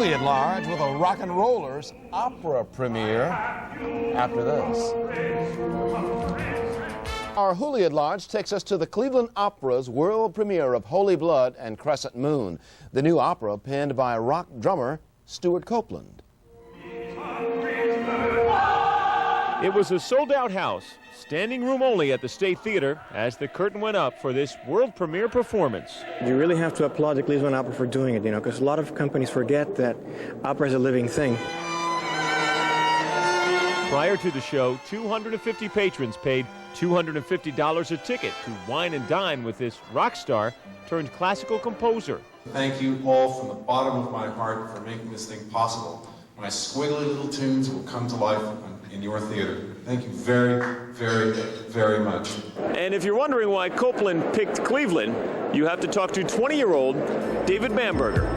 Hooley at Large with a Rock and Rollers opera premiere after this. Our Hooley at Large takes us to the Cleveland Opera's world premiere of Holy Blood and Crescent Moon, the new opera penned by rock drummer Stewart Copeland. It was a sold-out house, standing room only at the State Theater as the curtain went up for this world premiere performance. You really have to applaud the Cleveland Opera for doing it, because a lot of companies forget that opera is a living thing. Prior to the show, 250 patrons paid $250 a ticket to wine and dine with this rock star turned classical composer. Thank you all from the bottom of my heart for making this thing possible. My squiggly little tunes will come to life in your theater. Thank you very, very, very much. And if you're wondering why Copeland picked Cleveland, you have to talk to 20-year-old David Bamberger.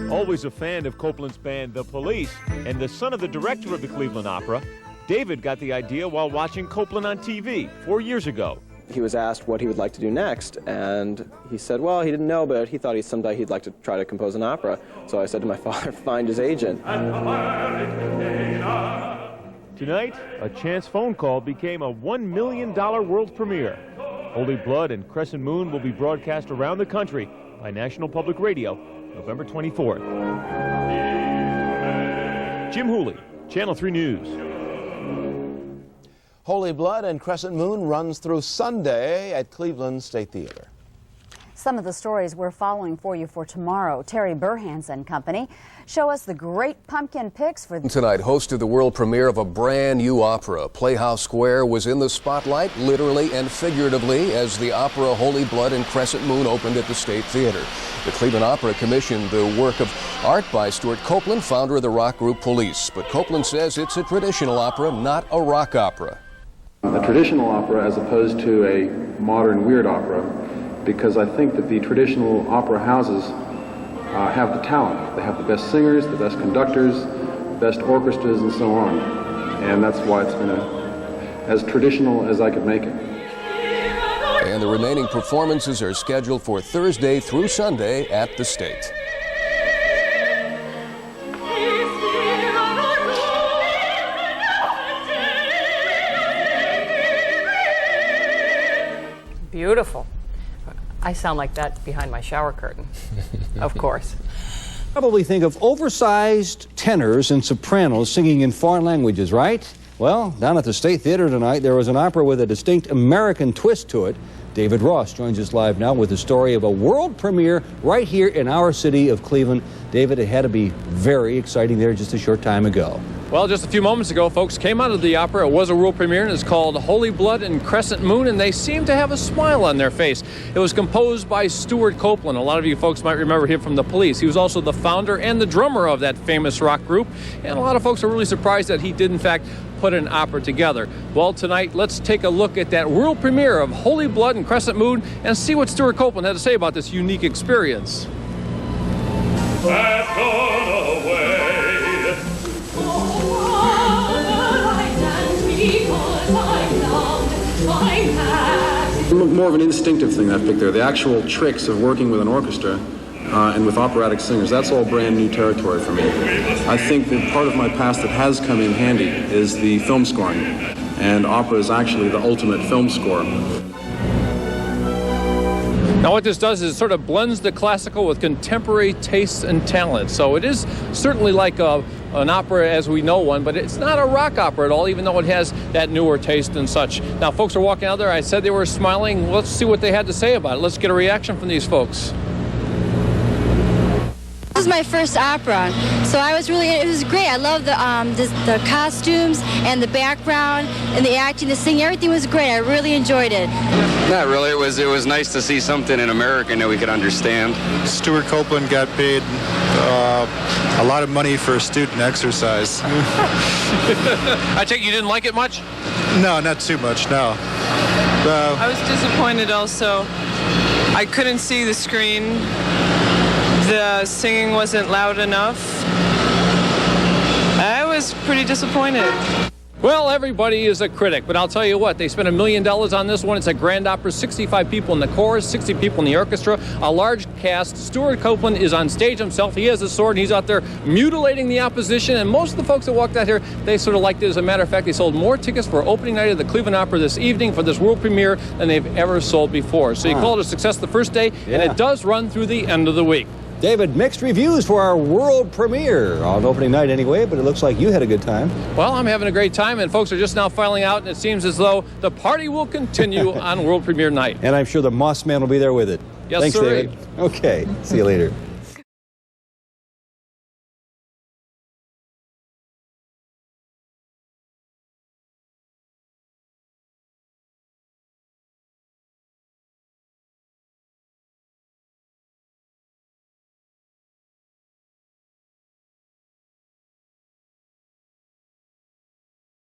Always a fan of Copeland's band, The Police, and the son of the director of the Cleveland Opera, David got the idea while watching Copeland on TV 4 years ago. He was asked what he would like to do next, and he said, well, he didn't know, but he thought someday he'd like to try to compose an opera. So I said to my father, find his agent. Tonight, a chance phone call became a $1 million world premiere. Holy Blood and Crescent Moon will be broadcast around the country by National Public Radio November 24th. Jim Hooley, Channel 3 News. Holy Blood and Crescent Moon runs through Sunday at Cleveland State Theater. Some of the stories we're following for you for tomorrow. Terry Burhans and company show us the great pumpkin picks for tonight. Hosted the world premiere of a brand new opera. Playhouse Square was in the spotlight, literally and figuratively, as the opera Holy Blood and Crescent Moon opened at the State Theater. The Cleveland Opera commissioned the work of art by Stewart Copeland, founder of the rock group Police. But Copeland says it's a traditional opera, not a rock opera. A traditional opera as opposed to a modern weird opera, because I think that the traditional opera houses have the talent. They have the best singers, the best conductors, the best orchestras, and so on. And that's why it's been as traditional as I could make it. And the remaining performances are scheduled for Thursday through Sunday at the State. Beautiful. I sound like that behind my shower curtain, of course. Probably think of oversized tenors and sopranos singing in foreign languages, right? Well, down at the State Theater tonight, there was an opera with a distinct American twist to it. David Ross joins us live now with the story of a world premiere right here in our city of Cleveland. David, it had to be very exciting there just a short time ago. Well, just a few moments ago, folks came out of the opera. It was a world premiere, and it's called Holy Blood and Crescent Moon, and they seem to have a smile on their face. It was composed by Stewart Copeland. A lot of you folks might remember him from The Police. He was also the founder and the drummer of that famous rock group, and a lot of folks are really surprised that he did, in fact, put an opera together. Well, tonight, let's take a look at that world premiere of Holy Blood and Crescent Moon and see what Stewart Copeland had to say about this unique experience. More of an instinctive thing I picked there. The actual tricks of working with an orchestra and with operatic singers, that's all brand new territory for me. I think that part of my past that has come in handy is the film scoring, and opera is actually the ultimate film score. Now what this does is it sort of blends the classical with contemporary tastes and talent. So it is certainly like an opera as we know one, but it's not a rock opera at all, even though it has that newer taste and such. Now folks are walking out there. I said they were smiling. Let's see what they had to say about it. Let's get a reaction from these folks. This is my first opera, so it was great. I love the costumes and the background and the acting, the singing. Everything was great. I really enjoyed it. Not really. It was nice to see something in American that we could understand. Stewart Copeland got paid a lot of money for student exercise. I take you didn't like it much? No, not too much, no. I was disappointed also. I couldn't see the screen. The singing wasn't loud enough. I was pretty disappointed. Well, everybody is a critic, but I'll tell you what, they spent $1 million on this one. It's a grand opera, 65 people in the chorus, 60 people in the orchestra, a large cast. Stewart Copeland is on stage himself. He has a sword, and he's out there mutilating the opposition, and most of the folks that walked out here, they sort of liked it. As a matter of fact, they sold more tickets for opening night of the Cleveland Opera this evening for this world premiere than they've ever sold before. So you call it a success the first day, and it does run through the end of the week. David, mixed reviews for our world premiere on opening night anyway, but it looks like you had a good time. Well, I'm having a great time, and folks are just now filing out, and it seems as though the party will continue on world premiere night. And I'm sure the Moss Man will be there with it. Yes, Thanks, sir. David. Okay, see you later.